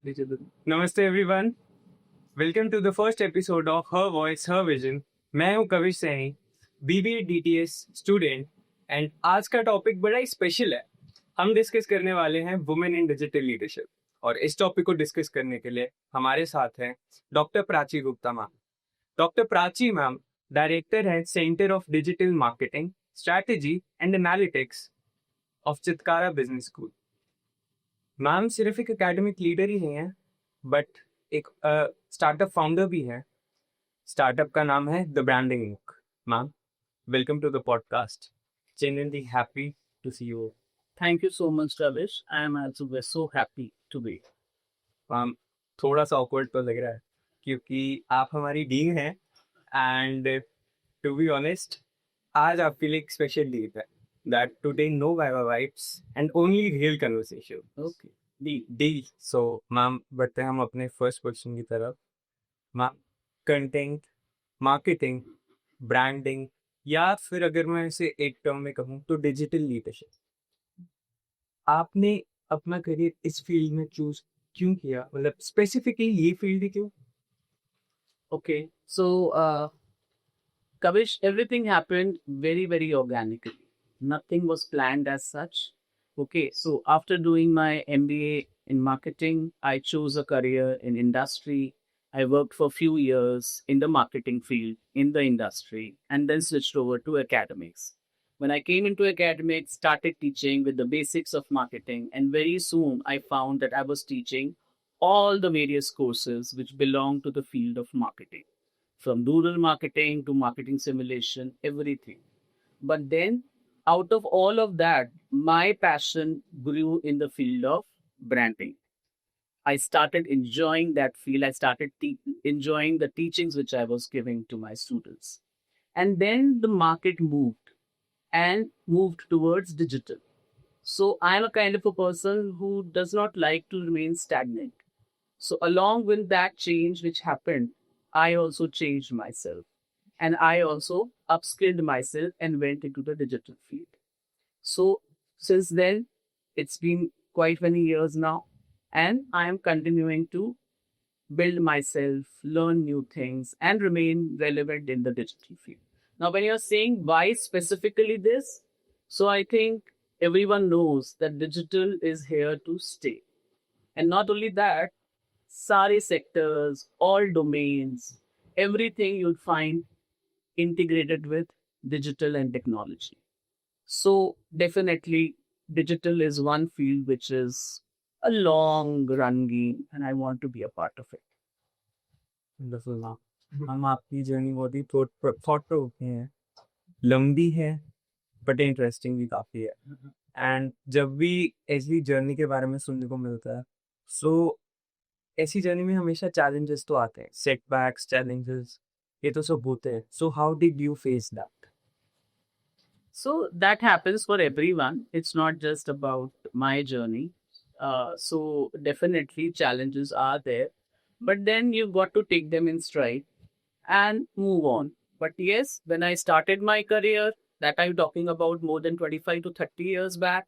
नमस्ते everyone, welcome to the first episode of her voice her vision. मैं हूं Kavish Saini, BBA DTS student, and आज का टॉपिक बड़ा ही स्पेशल है। हम डिस्कस करने वाले हैं वुमेन इन डिजिटल लीडरशिप, और इस टॉपिक को डिस्कस करने के लिए हमारे साथ हैं doctor Prachi Gupta ma'am. Doctor Prachi ma'am director है centre of digital marketing strategy and analytics of Chitkara business school. Ma'am सिर्फ एक एकेडमिक लीडर ही नहीं है, बट एक स्टार्टअप फाउंडर भी है। स्टार्टअप का नाम है the branding book. Ma'am, welcome to the podcast. Genuinely happy to see you. Thank you so much, Ravish. I am also so happy to be. Ma'am, थोड़ा सा awkward तो लग रहा है क्योंकि आप हमारी डीन हैं, एंड टू बी ऑनेस्ट आज आपके लिए एक स्पेशल डे है। That today no viva vibes and only real conversation. Okay. Deal. So ma'am, बढ़ते हैं हम अपने फर्स्ट क्वेश्चन की तरफ। मैम, कंटेंट मार्केटिंग, ब्रांडिंग, या फिर अगर मैं इसे एक टर्म में कहूँ तो डिजिटल लीडरशिप, आपने अपना करियर इस फील्ड में चूज क्यों किया? मतलब स्पेसिफिकली ये फील्ड ही क्यों? Okay. So, Kavish, everything happened very, very organically. Nothing was planned as such. Okay. So, after doing my MBA in marketing, I chose a career in industry. I worked for a few years in the marketing field in the industry and then switched over to academics. When I came into academics, started teaching with the basics of marketing, and very soon I found that I was teaching all the various courses which belong to the field of marketing, from rural marketing to marketing simulation, everything. But then, out of all of that, my passion grew in the field of branding. I started enjoying that field. I started enjoying the teachings which I was giving to my students. And then the market moved and moved towards digital. So I'm a kind of a person who does not like to remain stagnant. So, along with that change which happened, I also changed myself and I also upskilled myself and went into the digital field. So, since then, it's been quite many years now, and I am continuing to build myself, learn new things, and remain relevant in the digital field. Now, when you're saying why specifically this, so I think everyone knows that digital is here to stay. And not only that, sare sectors, all domains, everything you'll find integrated with digital and technology. So definitely digital is one field which is a long run game and I want to be a part of it. Wonderful, ma'am. हम आपकी journey बहुत ही thought provoking है, लंबी है, but interesting भी काफी है। And जब भी ऐसी जर्नी के बारे में सुनने को मिलता है, सो ऐसी जर्नी में हमेशा चैलेंजेस तो आते हैं, सेटबैक्स, चैलेंजेस, ये तो सब होते हैं। So how did you face that? So that happens for everyone. It's not just about my journey. So definitely challenges are there, but then you've got to take them in stride and move on. But yes, when I started my career, that I'm talking about more than 25 to 30 years back.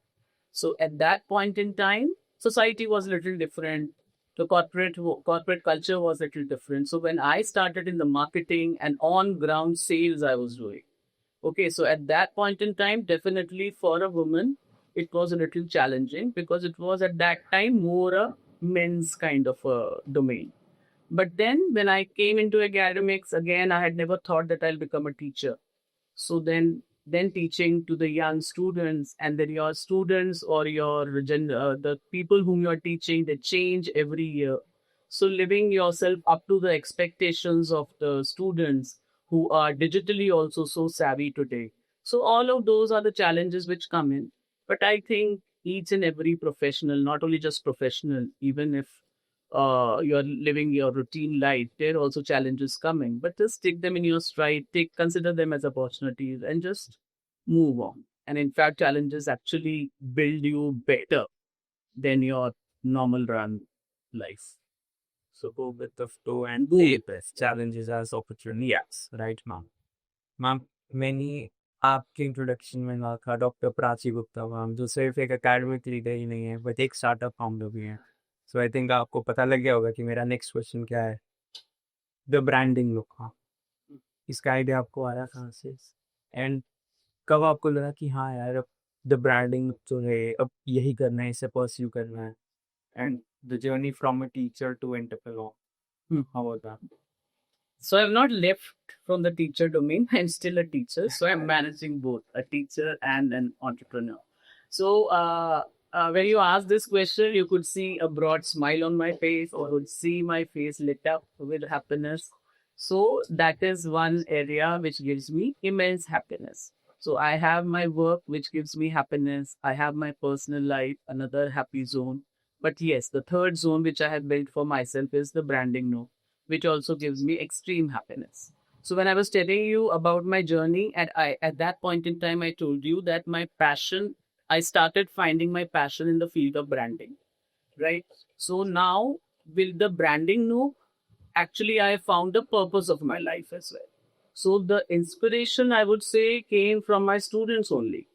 So at that point in time, society was a little different. The corporate culture was a little different. So when I started in the marketing and on ground sales, I was doing. Okay, so at that point in time, definitely for a woman, it was a little challenging because it was at that time more a men's kind of a domain. But then when I came into academics, again, I had never thought that I'll become a teacher. So then teaching to the young students, and then your students or the people whom you're teaching, they change every year. So living yourself up to the expectations of the students who are digitally also so savvy today. So all of those are the challenges which come in. But I think each and every professional, not only just professional, even if you're living your routine life, there are also challenges coming. But just take them in your stride, consider them as opportunities, and just move on. And in fact, challenges actually build you better than your normal run life. So go with the flow and Go take with it. challenges as opportunities, right, ma'am? Ma'am, मैंने आपके introduction में कहा था doctor Prachi Gupta ma'am, जो सिर्फ एक academic leader ही नहीं है, बट एक स्टार्टअप फाउंडर भी है। सो आई थिंक आपको पता लग गया होगा कि मेरा नेक्स्ट क्वेश्चन क्या है, द ब्रांडिंग लुक। हाँ, इसका आइडिया आपको आया कहाँ से, एंड कब आपको लगा कि हाँ यार अब द ब्रांडिंग जो है अब यही करना है, इसे परस्यू करना है, and the journey from a teacher to entrepreneur, how was that? So I've not left from the teacher domain. I'm still a teacher. So I'm managing both a teacher and an entrepreneur. So when you ask this question, you could see a broad smile on my face, or would see my face lit up with happiness. So that is one area which gives me immense happiness. So I have my work, which gives me happiness. I have my personal life, another happy zone. But yes, the third zone which I have built for myself is the branding note, which also gives me extreme happiness. So when I was telling you about my journey, at that point in time I told you that my passion, I started finding my passion in the field of branding, right? So now with the branding no, actually I found the purpose of my life as well. So the inspiration, I would say, came from my students only,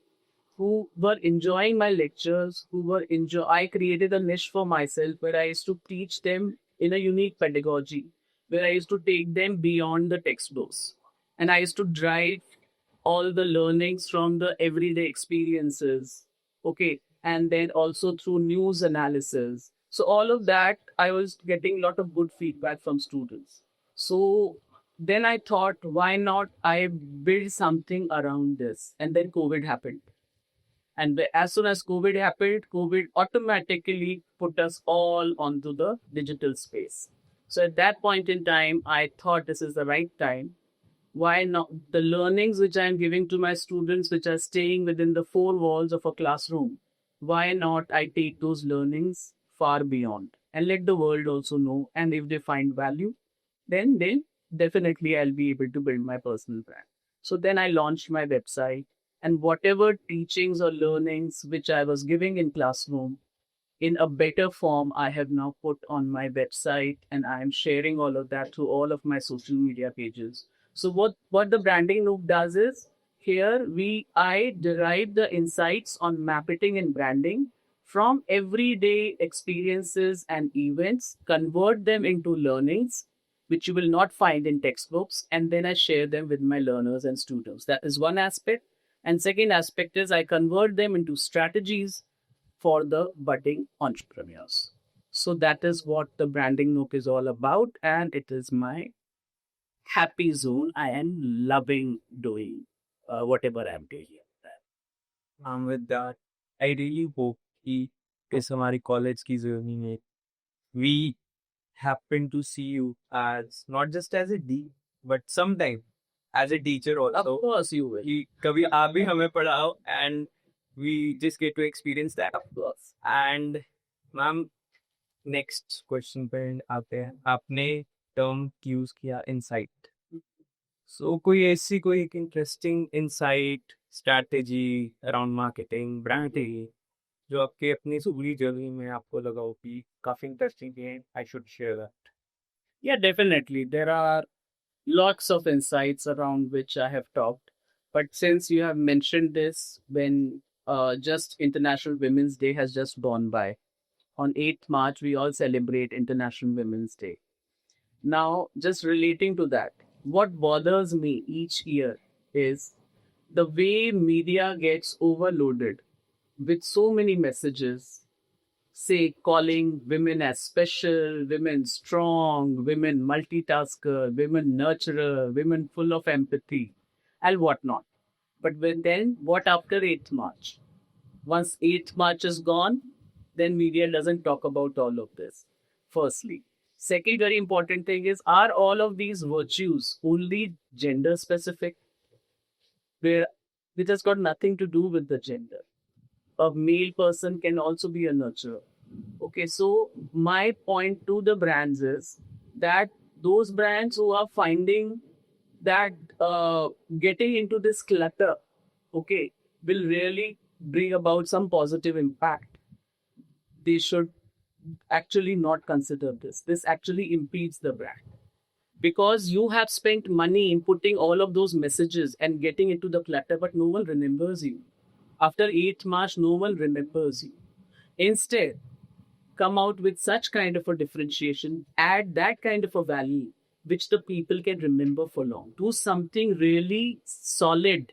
who were enjoying my lectures, who were enjoy. I created a niche for myself where I used to teach them in a unique pedagogy, where I used to take them beyond the textbooks, and I used to drive all the learnings from the everyday experiences. Okay, and then also through news analysis. So all of that, I was getting a lot of good feedback from students. So then I thought, why not I build something around this? And then COVID happened. And as soon as COVID happened, COVID automatically put us all onto the digital space. So at that point in time, I thought this is the right time. Why not? The learnings which I am giving to my students, which are staying within the four walls of a classroom, why not I take those learnings far beyond and let the world also know? And if they find value, then definitely I'll be able to build my personal brand. So then I launched my website, and whatever teachings or learnings which I was giving in classroom in a better form, I have now put on my website, and I am sharing all of that through all of my social media pages. So what the branding loop does is, here I derive the insights on marketing and branding from everyday experiences and events, convert them into learnings which you will not find in textbooks, and then I share them with my learners and students. That is one aspect. And second aspect is I convert them into strategies for the budding entrepreneurs. So that is what the branding nook is all about, and it is my happy zone. I am loving doing whatever I'm doing here. With that, I really hope कि इस हमारी college की journey में we happen to see you as not just as a D, but sometime as a teacher Of also. course, you will. कि कभी आप भी हमें पढ़ाओ, and we just get to experience that. Of course. And ma'am, next question पे आते हैं। आपने टर्म यूज किया इनसाइट, सो कोई ऐसी कोई एक interesting insight strategy around marketing branding जो आपके अपनी पूरी जर्नी में आपको लगा हो कि काफी इंटरेस्टिंग है, I should share that? Yeah, definitely. There are lots of insights around which I have talked. But since you have mentioned this, when just International Women's Day has just gone by, on 8th March, we all celebrate International Women's Day. Now, just relating to that, what bothers me each year is the way media gets overloaded with so many messages, say calling women as special, women strong, women multitasker, women nurturer, women full of empathy, and whatnot. But then what after 8th March? Once 8th March is gone, then media doesn't talk about all of this. Firstly. Second, very important thing is, are all of these virtues only gender specific? Where it has got nothing to do with the gender. A male person can also be a nurturer. Okay, so my point to the brands is that those brands who are finding that getting into this clutter, okay, will really bring about some positive impact, they should actually not consider this. This actually impedes the brand. Because you have spent money in putting all of those messages and getting into the clutter, but no one remembers you. After 8th March, no one remembers you. Instead, come out with such kind of a differentiation, add that kind of a value which the people can remember for long. Do something really solid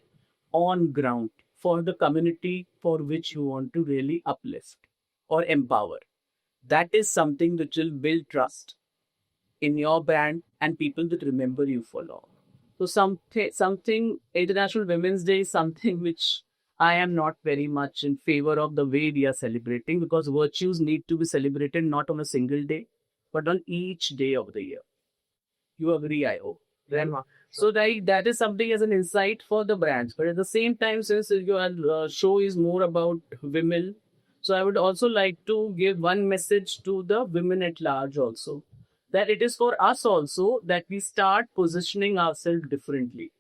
on ground for the community for which you want to really uplift or empower. That is something which will build trust in your brand and people will remember you for long. So something International Women's Day is something which I am not very much in favor of the way we are celebrating, because virtues need to be celebrated not on a single day, but on each day of the year. You agree, I hope. Then, so that is something as an insight for the brands. But at the same time, since your show is more about women, so I would also like to give one message to the women at large also, that it is for us also that we start positioning ourselves differently.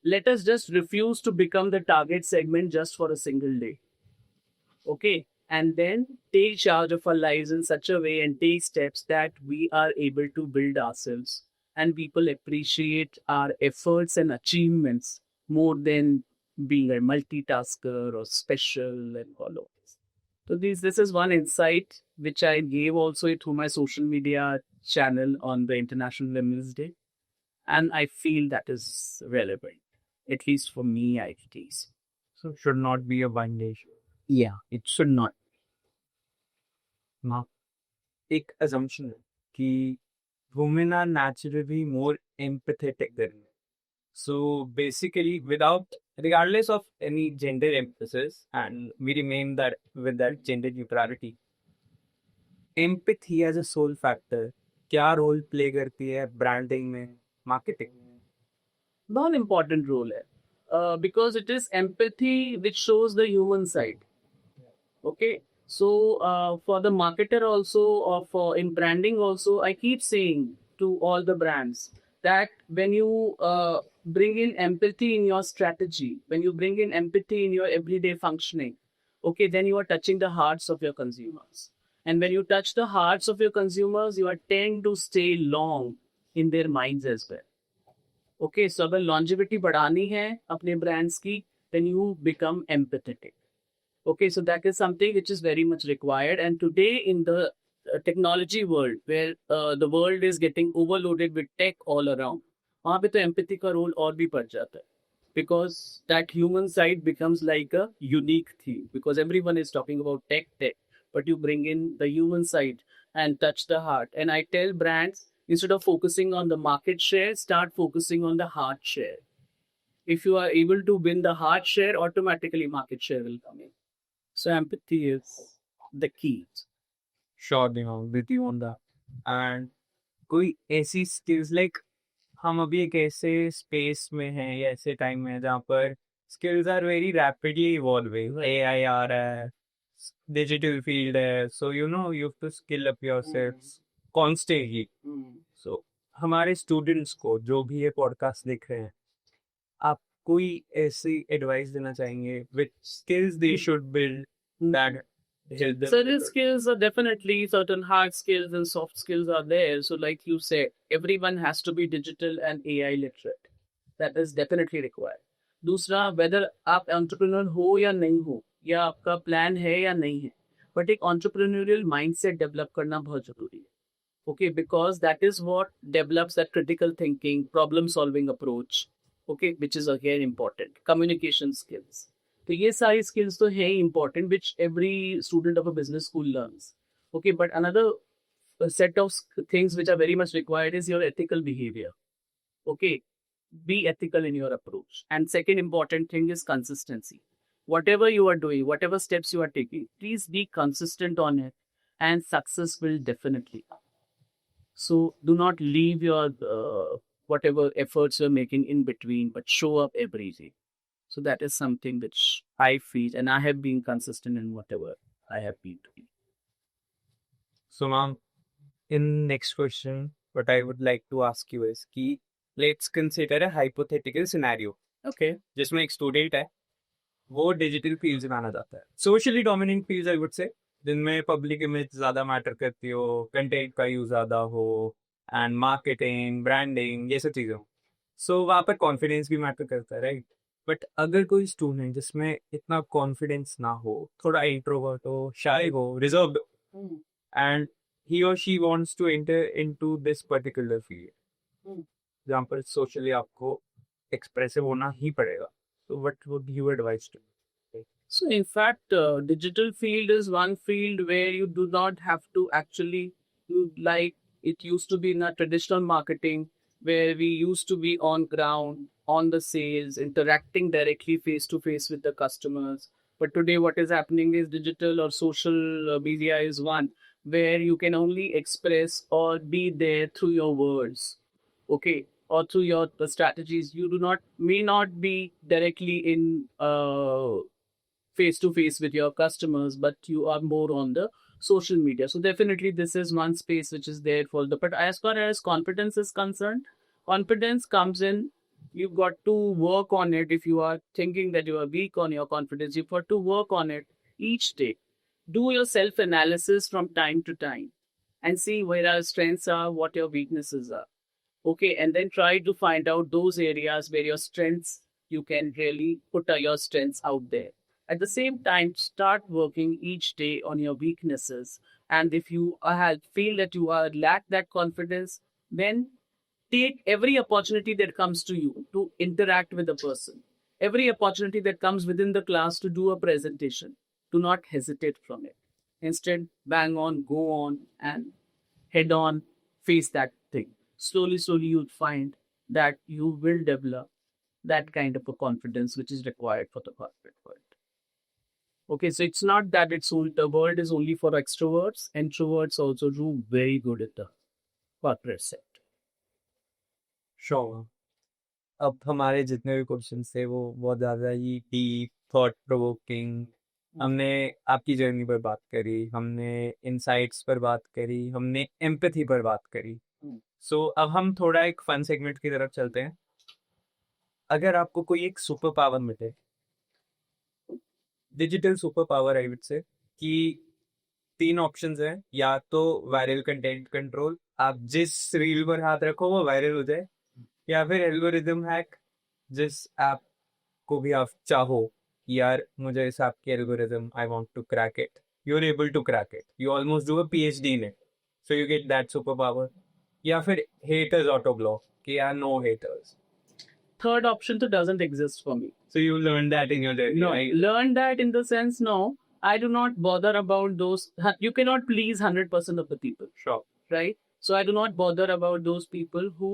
Let us just refuse to become the target segment just for a single day. Okay. And then take charge of our lives in such a way and take steps that we are able to build ourselves and people appreciate our efforts and achievements more than being a multitasker or special and all of this. So this is one insight which I gave also through my social media channel on the International Women's Day. And I feel that is relevant. At least for me, I it is. So should not be a one day show. Yeah, it should not. हाँ, एक assumption है कि women are naturally more empathetic than men. So basically, regardless of any gender emphasis, and we remain that with that gender neutrality, empathy as a sole factor, क्या role play करती है branding में, marketing में? Non-important role hai. Because it is empathy which shows the human side. Okay. So for the marketer also, or for in branding also, I keep saying to all the brands that when you bring in empathy in your strategy, when you bring in empathy in your everyday functioning, okay, then you are touching the hearts of your consumers. And when you touch the hearts of your consumers, you are tend to stay long in their minds as well. Okay, so अगर longevity बढ़ानी है अपने brands की, then you become empathetic. Okay, so that is something which is very much required. And today in the technology world, where the world is getting overloaded with tech all around, वहाँ पे तो empathy का role और भी बढ़ जाता है. Because that human side becomes like a unique theme. Because everyone is talking about tech, but you bring in the human side and touch the heart. And I tell brands, instead of focusing on the market share, start focusing on the heart share. If you are able to win the heart share, automatically market share will come in. So empathy is the key. Sure, Devang, with you on that. And कोई ऐसी skills like हम अभी एक ऐसे space में हैं या ऐसे time में हैं जहाँ पर skills are very rapidly evolving. AI आ रहा है, digital field है, so you have to skill up yourselves constantly. So हमारे students को जो भी ये podcast देख रहे हैं, आप कोई ऐसी advice देना चाहेंगे which skills they should build that help them? Certain skills are definitely, certain hard skills and soft skills are there. So like you said, everyone has to be digital and AI literate. That is definitely required. दूसरा, whether आप entrepreneur हो या नहीं हो, या आपका plan है या नहीं है, but एक entrepreneurial mindset develop करना बहुत जरूरी है. Okay, because that is what develops that critical thinking, problem solving approach. Okay, which is again important. Communication skills. तो ये सारी skills तो है important, which every student of a business school learns. Okay, but another set of things which are very much required is your ethical behavior. Okay, be ethical in your approach. And second important thing is consistency. Whatever you are doing, whatever steps you are taking, please be consistent on it, and success will definitely come. So do not leave your whatever efforts you're making in between, but show up every day. So that is something which I feel, and I have been consistent in whatever I have been doing. So, ma'am, in next question, what I would like to ask you is कि let's consider a hypothetical scenario. Okay. जिसमें एक student है, वो digital field में आना चाहता है. Socially dominant field I would say, जिनमें पब्लिक इमेज ज्यादा मैटर करती हो, कंटेंट का यूज ज्यादा हो, एंड मार्केटिंग, ब्रांडिंग, ये सब चीजें हो. सो वहाँ पर कॉन्फिडेंस भी मैटर करता है, राइट? बट अगर कोई स्टूडेंट जिसमें इतना कॉन्फिडेंस ना हो, थोड़ा इंट्रोवर्ट हो, शाय हो, reserve, and he or she wants to enter into this particular field, जहाँ पर socially आपको expressive होना ही पड़ेगा. So what would you advise to? So, in fact, digital field is one field where you do not have to actually do like it used to be in a traditional marketing, where we used to be on ground, on the sales, interacting directly face to face with the customers. But today, what is happening is digital or social media is one where you can only express or be there through your words, okay, or through your the strategies. You do not may not be directly in face to face with your customers, but you are more on the social media. So definitely this is one space which is there for the, but as far as confidence is concerned, confidence comes in, you've got to work on it. If you are thinking that you are weak on your confidence, you've got to work on it each day. Do your self analysis from time to time and see where your strengths are, what your weaknesses are. Okay, and then try to find out those areas where your strengths, you can really put your strengths out there. At the same time, start working each day on your weaknesses. And if you feel that you are lack that confidence, then take every opportunity that comes to you to interact with a person. Every opportunity that comes within the class to do a presentation. Do not hesitate from it. Instead, bang on, go on, and head on, face that thing. Slowly, slowly, you'll find that you will develop that kind of a confidence which is required for the corporate world. Okay, so it's not that the world is only for extroverts. Introverts also do very good at the corporate sector. Sure. अब हमारे जितने भी questions थे वो बहुत ज़्यादा ही deep thought provoking. हमने आपकी जर्नी पर बात करी, हमने इनसाइट्स पर बात करी, हमने एम्पैथी पर बात करी. सो अब हम थोड़ा एक फन सेगमेंट की तरफ चलते हैं. अगर आपको कोई एक सुपर पावर मिले, digital super power I would say, कि 3 ऑप्शंस हैं. या तो वायरल कंटेंट कंट्रोल, आप जिस रील पर हाथ रखो वो वायरल हो जाए, या फिर एल्गोरिदम हैक, जिस ऐप को भी आप चाहो कि यार मुझे इस ऐप की algorithm I want to crack it, you are able to crack it, you almost do a PhD in it, so you get that super power. या फिर हेटर्स ऑटो ब्लॉक, कि यार नो हेटर्स. Third option तो doesn't exist for me. So you learned that in your journey, No, right? learn that in the sense, no, I do not bother about those. You cannot please 100% of the people, Sure. right? So I do not bother about those people who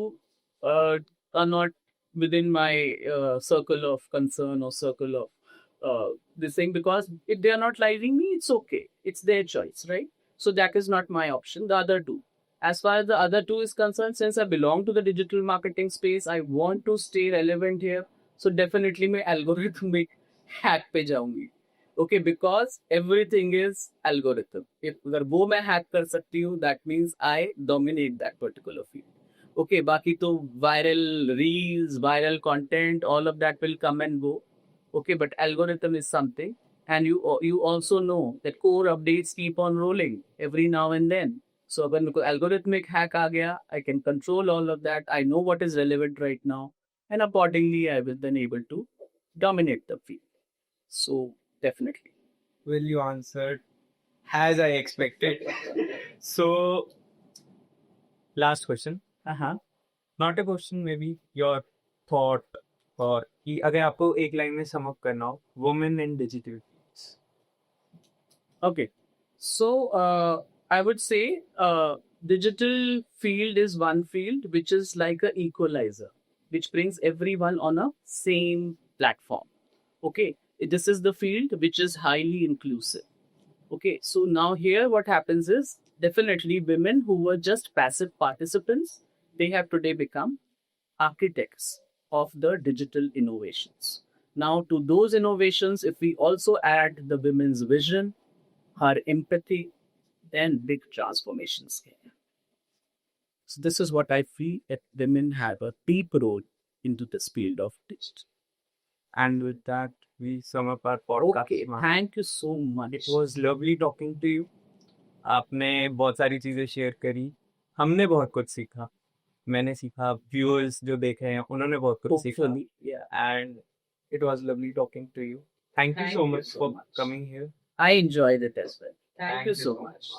are not within my circle of concern or circle of this thing, because if they are not liking me, it's okay. It's their choice, right? So that is not my option. The other two. As far as the other two is concerned, since I belong to the digital marketing space, I want to stay relevant here. So definitely मैं algorithmic hack पे जाऊंगी. Okay, because everything is algorithm. If अगर वो मैं hack कर सकती हूँ, that means I dominate that particular field. Okay, बाकी तो viral reels, viral content, all of that will come and go. Okay, but algorithm is something, and you also know that core updates keep on rolling every now and then. So when algorithmic hack आ गया, I can control all of that. I know what is relevant right now, and accordingly, I will then able to dominate the field. So definitely. Well, you answered as I expected. So, last question. Not a question, maybe your thought, or कि अगर आपको एक line में sum up करना हो, women in digital fields. Okay. So I would say digital field is one field which is like an equalizer, which brings everyone on a same platform. Okay. This is the field which is highly inclusive. Okay. So now here what happens is definitely women who were just passive participants, they have today become architects of the digital innovations. Now to those innovations, if we also add the women's vision, her empathy, then big transformations came. So this is what I feel that women have a deep role into this field of digital. And with that, we sum up our podcast. Okay, thank you so much. It was lovely talking to you. आपने बहुत सारी चीज़ें share करी, हमने बहुत कुछ सीखा, मैंने सीखा, viewers जो देख रहे हैं उन्होंने बहुत कुछ सीखा. Hopefully, yeah. And it was lovely talking to you. Thank you so much for coming here. I enjoyed it as well. Thank you so much.